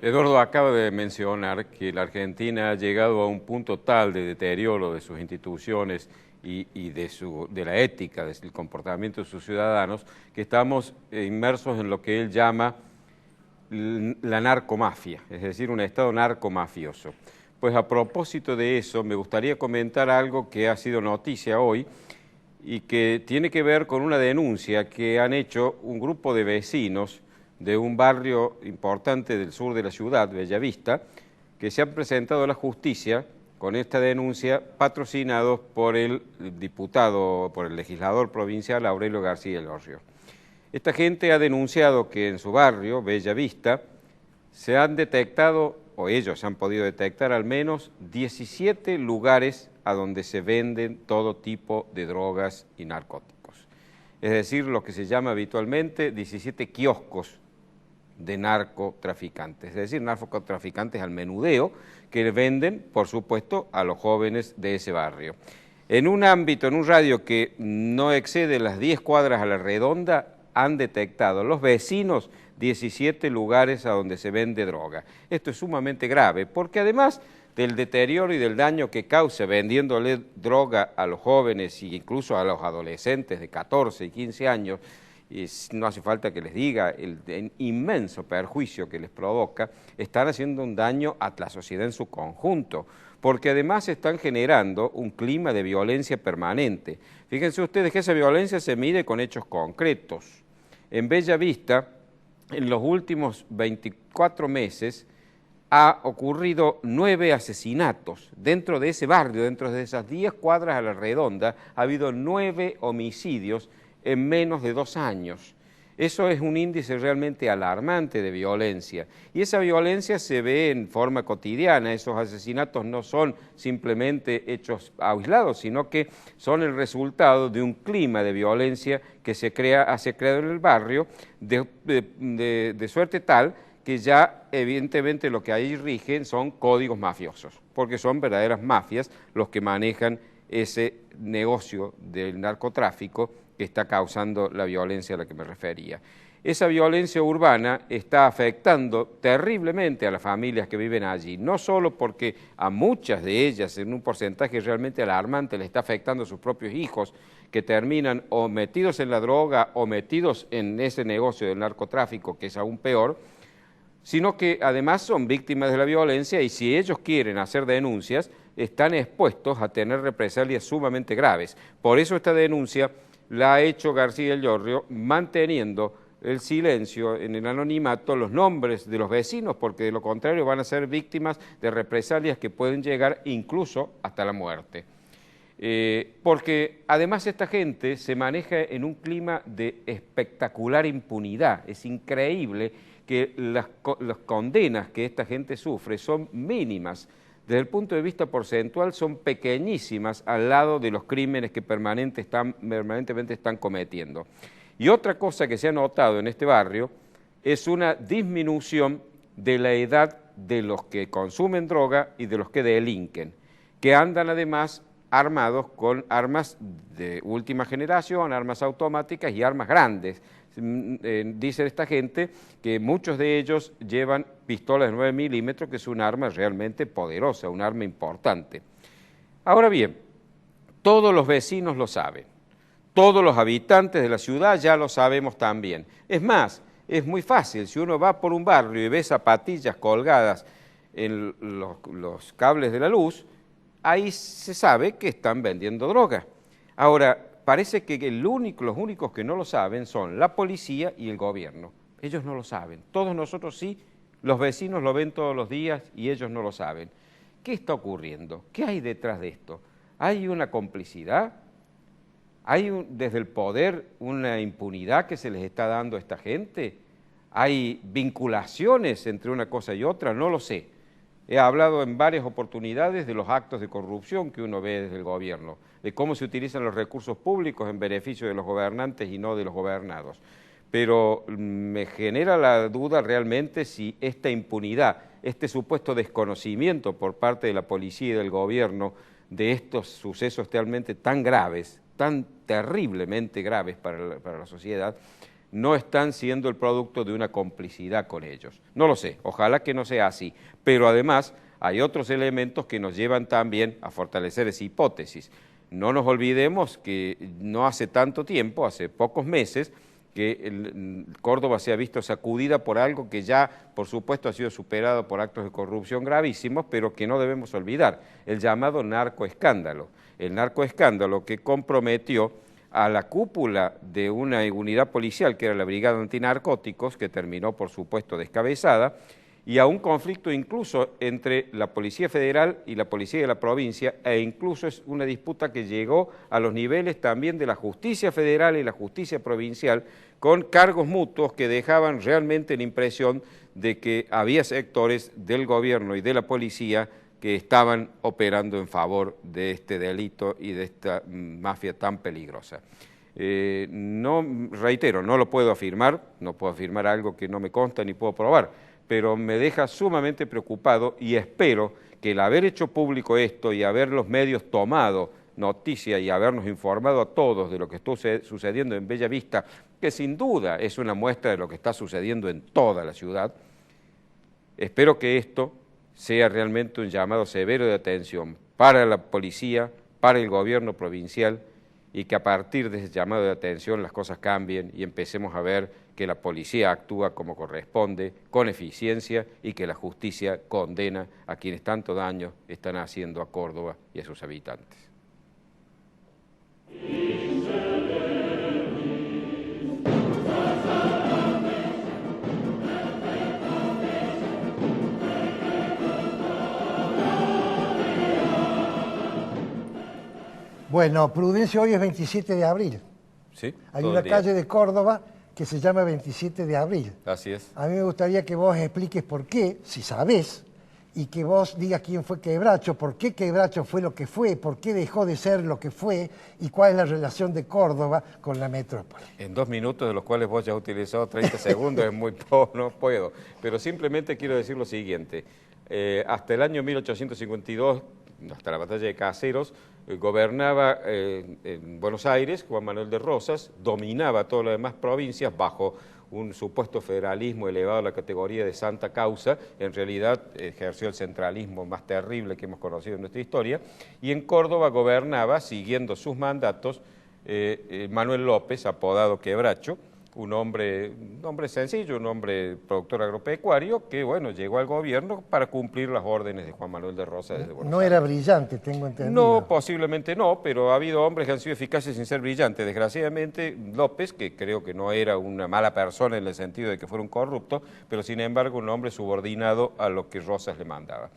Eduardo acaba de mencionar que la Argentina ha llegado a un punto tal de deterioro de sus instituciones y de la ética, del comportamiento de sus ciudadanos, que estamos inmersos en lo que él llama la narcomafia, es decir, un estado narcomafioso. Pues a propósito de eso, me gustaría comentar algo que ha sido noticia hoy y que tiene que ver con una denuncia que han hecho un grupo de vecinos de un barrio importante del sur de la ciudad, Bellavista, que se han presentado a la justicia con esta denuncia, patrocinados por el legislador provincial Aurelio García Elorrio. Esta gente ha denunciado que en su barrio, Bellavista, se han detectado, o ellos han podido detectar al menos 17 lugares a donde se venden todo tipo de drogas y narcóticos. Es decir, lo que se llama habitualmente 17 kioscos de narcotraficantes, es decir, narcotraficantes al menudeo que venden, por supuesto, a los jóvenes de ese barrio. En un ámbito, en un radio que no excede las 10 cuadras a la redonda, han detectado los vecinos 17 lugares a donde se vende droga. Esto es sumamente grave, porque además del deterioro y del daño que causa vendiéndole droga a los jóvenes e incluso a los adolescentes de 14 y 15 años, y no hace falta que les diga el inmenso perjuicio que les provoca, están haciendo un daño a la sociedad en su conjunto, porque además están generando un clima de violencia permanente. Fíjense ustedes que esa violencia se mide con hechos concretos. En Bellavista, en los últimos 24 meses, ha ocurrido 9 asesinatos. Dentro de ese barrio, dentro de esas 10 cuadras a la redonda, ha habido 9 homicidios en menos de 2 años. Eso es un índice realmente alarmante de violencia. Y esa violencia se ve en forma cotidiana. Esos asesinatos no son simplemente hechos aislados, sino que son el resultado de un clima de violencia que se ha creado en el barrio, de suerte tal que ya evidentemente lo que ahí rigen son códigos mafiosos, porque son verdaderas mafias los que manejan ese negocio del narcotráfico que está causando la violencia a la que me refería. Esa violencia urbana está afectando terriblemente a las familias que viven allí, no solo porque a muchas de ellas, en un porcentaje realmente alarmante, le está afectando a sus propios hijos, que terminan o metidos en la droga o metidos en ese negocio del narcotráfico, que es aún peor, sino que además son víctimas de la violencia y si ellos quieren hacer denuncias, están expuestos a tener represalias sumamente graves. Por eso esta denuncia la ha hecho García Elorrio manteniendo el silencio en el anonimato, los nombres de los vecinos, porque de lo contrario van a ser víctimas de represalias que pueden llegar incluso hasta la muerte. Porque además esta gente se maneja en un clima de espectacular impunidad. Es increíble que las condenas que esta gente sufre son mínimas. Desde el punto de vista porcentual son pequeñísimas al lado de los crímenes que permanentemente están cometiendo. Y otra cosa que se ha notado en este barrio es una disminución de la edad de los que consumen droga y de los que delinquen, que andan además armados con armas de última generación, armas automáticas y armas grandes. Dice esta gente que muchos de ellos llevan pistolas de 9 milímetros, que es un arma realmente poderosa, un arma importante. Ahora bien, todos los vecinos lo saben, todos los habitantes de la ciudad ya lo sabemos también. Es más, es muy fácil, si uno va por un barrio y ve zapatillas colgadas en los cables de la luz, ahí se sabe que están vendiendo droga. Ahora, parece que los únicos que no lo saben son la policía y el gobierno. Ellos no lo saben. Todos nosotros sí, los vecinos lo ven todos los días y ellos no lo saben. ¿Qué está ocurriendo? ¿Qué hay detrás de esto? ¿Hay una complicidad? ¿Hay desde el poder una impunidad que se les está dando a esta gente? ¿Hay vinculaciones entre una cosa y otra? No lo sé. He hablado en varias oportunidades de los actos de corrupción que uno ve desde el gobierno, de cómo se utilizan los recursos públicos en beneficio de los gobernantes y no de los gobernados. Pero me genera la duda realmente si esta impunidad, este supuesto desconocimiento por parte de la policía y del gobierno de estos sucesos realmente tan graves, tan terriblemente graves para la sociedad, no están siendo el producto de una complicidad con ellos. No lo sé, ojalá que no sea así, pero además hay otros elementos que nos llevan también a fortalecer esa hipótesis. No nos olvidemos que no hace tanto tiempo, hace pocos meses, que Córdoba se ha visto sacudida por algo que ya, por supuesto, ha sido superado por actos de corrupción gravísimos, pero que no debemos olvidar, el llamado narcoescándalo. El narcoescándalo que comprometió a la cúpula de una unidad policial que era la Brigada Antinarcóticos, que terminó por supuesto descabezada, y a un conflicto incluso entre la Policía Federal y la Policía de la provincia, e incluso es una disputa que llegó a los niveles también de la Justicia Federal y la Justicia Provincial, con cargos mutuos que dejaban realmente la impresión de que había sectores del gobierno y de la policía que estaban operando en favor de este delito y de esta mafia tan peligrosa. Reitero, no lo puedo afirmar, no puedo afirmar algo que no me consta ni puedo probar, pero me deja sumamente preocupado y espero que el haber hecho público esto y haber los medios tomado noticia y habernos informado a todos de lo que está sucediendo en Bella Vista, que sin duda es una muestra de lo que está sucediendo en toda la ciudad, espero que esto sea realmente un llamado severo de atención para la policía, para el gobierno provincial, y que a partir de ese llamado de atención las cosas cambien y empecemos a ver que la policía actúa como corresponde, con eficiencia, y que la justicia condena a quienes tanto daño están haciendo a Córdoba y a sus habitantes. Bueno, Prudencio, hoy es 27 de abril. ¿Sí? Hay una calle de Córdoba que se llama 27 de abril. Así es. A mí me gustaría que vos expliques por qué, si sabés, y que vos digas quién fue Quebracho, por qué Quebracho fue lo que fue, por qué dejó de ser lo que fue, y cuál es la relación de Córdoba con la metrópoli. En 2 minutos, de los cuales vos ya has utilizado 30 segundos, es muy no puedo. Pero simplemente quiero decir lo siguiente. Hasta el año 1852, hasta la batalla de Caseros, gobernaba en Buenos Aires Juan Manuel de Rosas, dominaba todas las demás provincias bajo un supuesto federalismo elevado a la categoría de santa causa. En realidad ejerció el centralismo más terrible que hemos conocido en nuestra historia, y en Córdoba gobernaba, siguiendo sus mandatos, Manuel López, apodado Quebracho, un hombre sencillo, un hombre productor agropecuario que, bueno, llegó al gobierno para cumplir las órdenes de Juan Manuel de Rosas desde Buenos Aires. No era brillante, tengo entendido. No, posiblemente no, pero ha habido hombres que han sido eficaces sin ser brillantes. Desgraciadamente, López, que creo que no era una mala persona en el sentido de que fuera un corrupto, pero sin embargo un hombre subordinado a lo que Rosas le mandaba.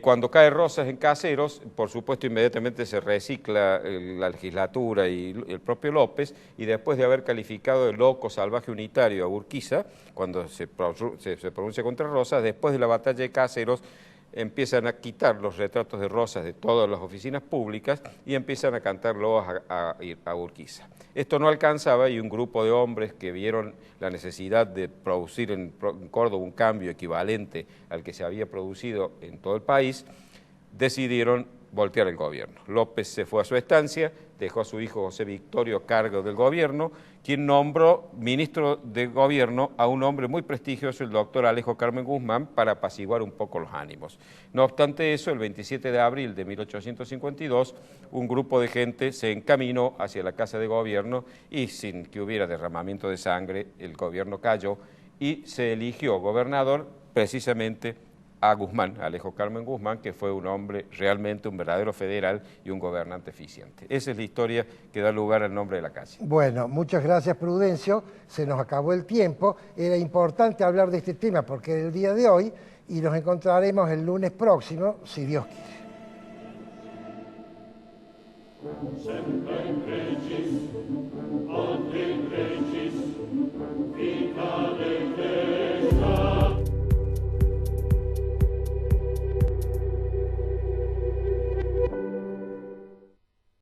Cuando cae Rosas en Caseros, por supuesto inmediatamente se recicla la legislatura y el propio López, y después de haber calificado de loco, salvaje, unitario a Urquiza, cuando se pronuncia contra Rosas, después de la batalla de Caseros, empiezan a quitar los retratos de Rosas de todas las oficinas públicas y empiezan a cantar loas a Urquiza. Esto no alcanzaba, y un grupo de hombres que vieron la necesidad de producir en Córdoba un cambio equivalente al que se había producido en todo el país, decidieron voltear el gobierno. López se fue a su estancia, dejó a su hijo José Victorio a cargo del gobierno, quien nombró ministro de gobierno a un hombre muy prestigioso, el doctor Alejo Carmen Guzmán, para apaciguar un poco los ánimos. No obstante eso, el 27 de abril de 1852, un grupo de gente se encaminó hacia la Casa de Gobierno y sin que hubiera derramamiento de sangre, el gobierno cayó y se eligió gobernador precisamente a Guzmán, Alejo Carmen Guzmán, que fue un hombre realmente un verdadero federal y un gobernante eficiente. Esa es la historia que da lugar al nombre de la calle. Bueno, muchas gracias, Prudencio. Se nos acabó el tiempo. Era importante hablar de este tema porque es el día de hoy y nos encontraremos el lunes próximo, si Dios quiere.